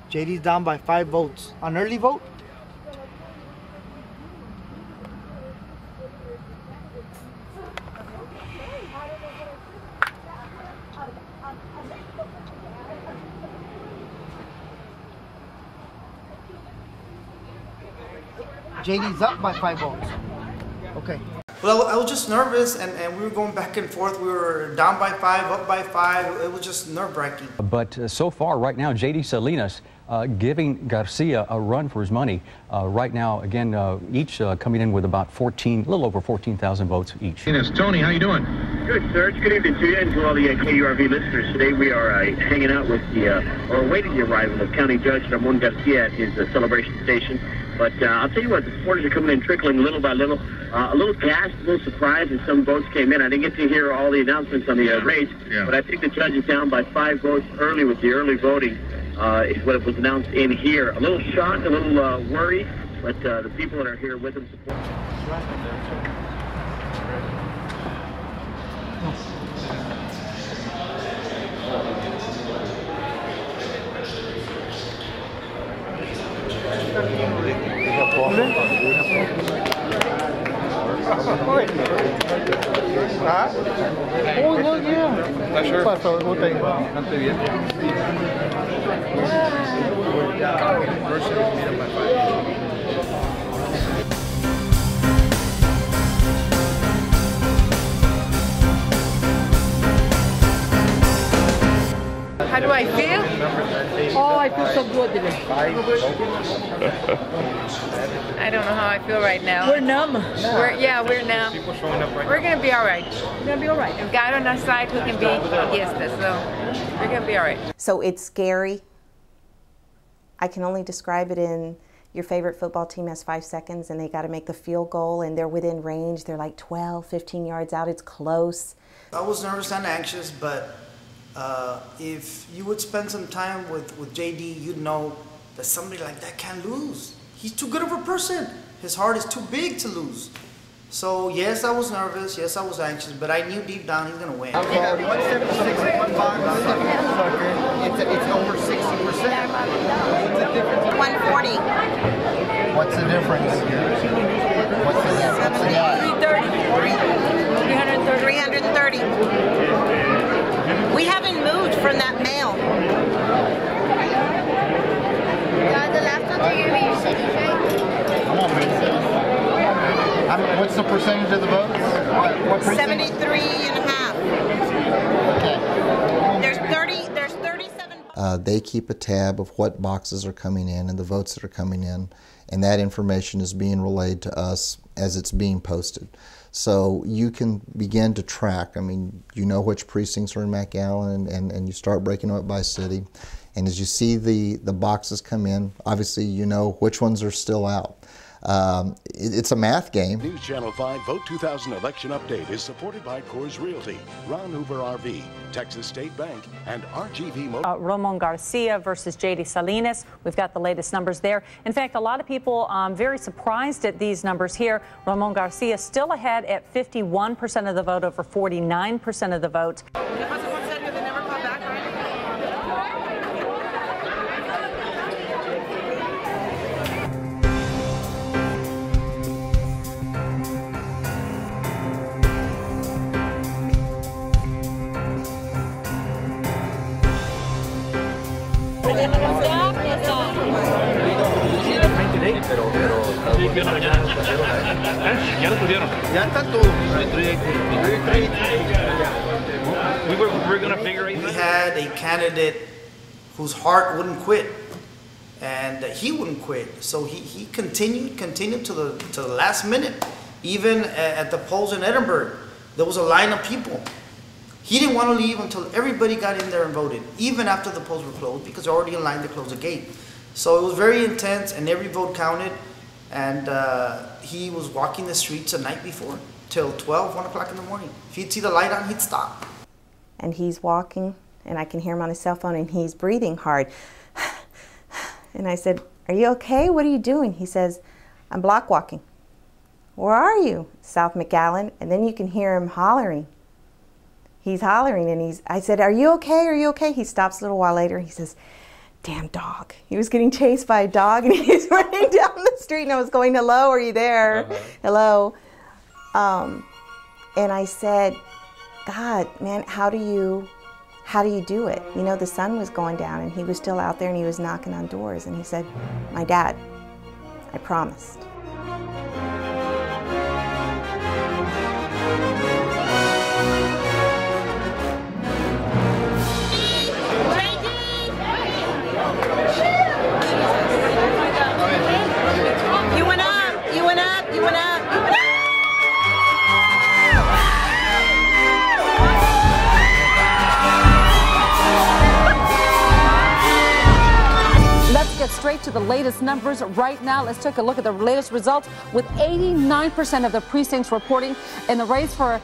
JD's down by 5 votes. On early vote? JD's up by 5 votes. Okay. Well, I was just nervous, and we were going back and forth. We were down by 5, up by 5. It was just nerve-wracking. But so far, right now, JD Salinas giving Garcia a run for his money. Right now, again, each coming in with about a little over 14,000 votes each. Tony, how you doing? Good, Serge. Good evening to you and to all the KURV listeners. Today we are hanging out with or awaiting the arrival of County Judge Ramon Garcia at his celebration station. But I'll tell you what, the supporters are coming in trickling little by little. A little gassed, a little surprised as some votes came in. I didn't get to hear all the announcements on the race, but I think the judge is down by 5 votes early with the early voting, is what was announced in here. A little shocked, a little worried, but the people that are here with him support. Oh, look, yeah. ¿Estás sure? Pasó, Bastante bien. How do I feel? Oh, I feel so good today. I don't know how I feel right now. We're numb. We're numb. We're going to be all right. We're going to be all right. If God on our side, who can be against us? So we're going to be all right. So it's scary. I can only describe it in your favorite football team has 5 seconds and they got to make the field goal and they're within range. They're like 12, 15 yards out. It's close. I was nervous and anxious, but if you would spend some time with JD, you'd know that somebody like that can't lose. He's too good of a person. His heart is too big to lose. So yes, I was nervous, yes, I was anxious, but I knew deep down he's going to win. 176 and 1.5. It's over 60%. 140. What's the difference? What's the gap? 330. 330. We haven't moved from that mail. The last one to your cities, right? Come on, man. What's the percentage of the votes? What 73 and a half. Okay. There's 37. They keep a tab of what boxes are coming in and the votes that are coming in, and that information is being relayed to us as it's being posted. So you can begin to track. I mean, you know which precincts are in McAllen, and you start breaking them up by city. And as you see the boxes come in, obviously you know which ones are still out. It's a math game. News Channel 5 Vote 2000 Election Update is supported by Coors Realty, Ron Hoover RV, Texas State Bank, and RGV Motor. Ramon Garcia versus JD Salinas. We've got the latest numbers there. In fact, a lot of people very surprised at these numbers here. Ramon Garcia still ahead at 51% of the vote over 49% of the vote. Ya lo pusieron. Ya está todo. We're going to figure it out. We had a candidate whose heart wouldn't quit, and he wouldn't quit. So he continued to the last minute. Even at the polls in Edinburgh, there was a line of people. He didn't want to leave until everybody got in there and voted, even after the polls were closed, because they're already in line to close the gate. So it was very intense, and every vote counted. And he was walking the streets the night before till 12, 1 o'clock in the morning. If he'd see the light on, he'd stop. And he's walking, and I can hear him on his cell phone, and he's breathing hard. And I said, "Are you okay? What are you doing?" He says, "I'm block walking." "Where are you?" "South McAllen." And then you can hear him hollering. he's hollering, and I said, "Are you okay? Are you okay?" He stops a little while later, and he says, "Damn dog." He was getting chased by a dog, and he was running down the street, and I was going, "Hello, are you there? Hello." And I said, "God, man, how do you do it?" You know, the sun was going down, and he was still out there, and he was knocking on doors, and he said, "My dad, I promised." You went up, you went up, you went up, you went up. Let's get straight to the latest numbers right now. Let's take a look at the latest results, with 89% of the precincts reporting in the race for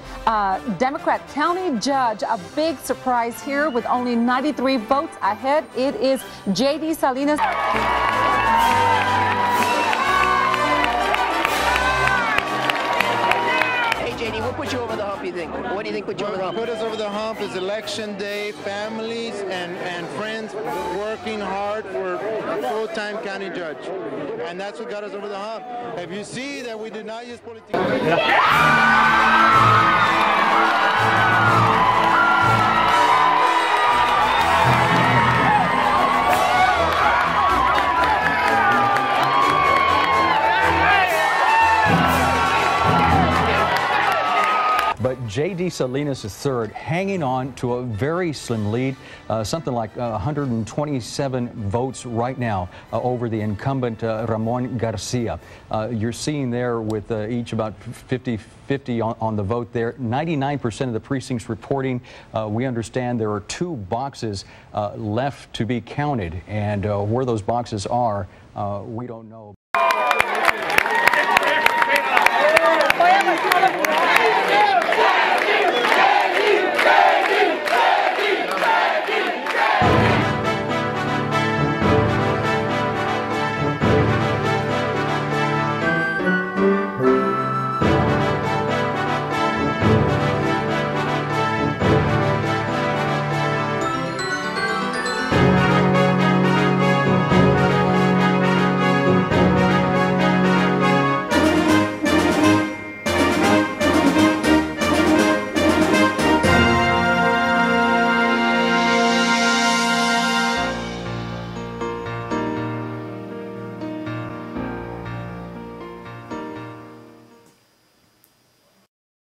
Democrat county judge. A big surprise here, with only 93 votes ahead. It is JD Salinas. JD, what put you over the hump, you think? What do you think put you over the hump? What put us over the hump is election day, families and friends working hard for a full-time county judge. And that's what got us over the hump. If you see that we did not use politics. But JD Salinas III hanging on to a very slim lead, something like 127 votes right now over the incumbent Ramon Garcia. You're seeing there with each about 50-50 on the vote there. 99% of the precincts reporting. We understand there are 2 boxes left to be counted, and where those boxes are, we don't know.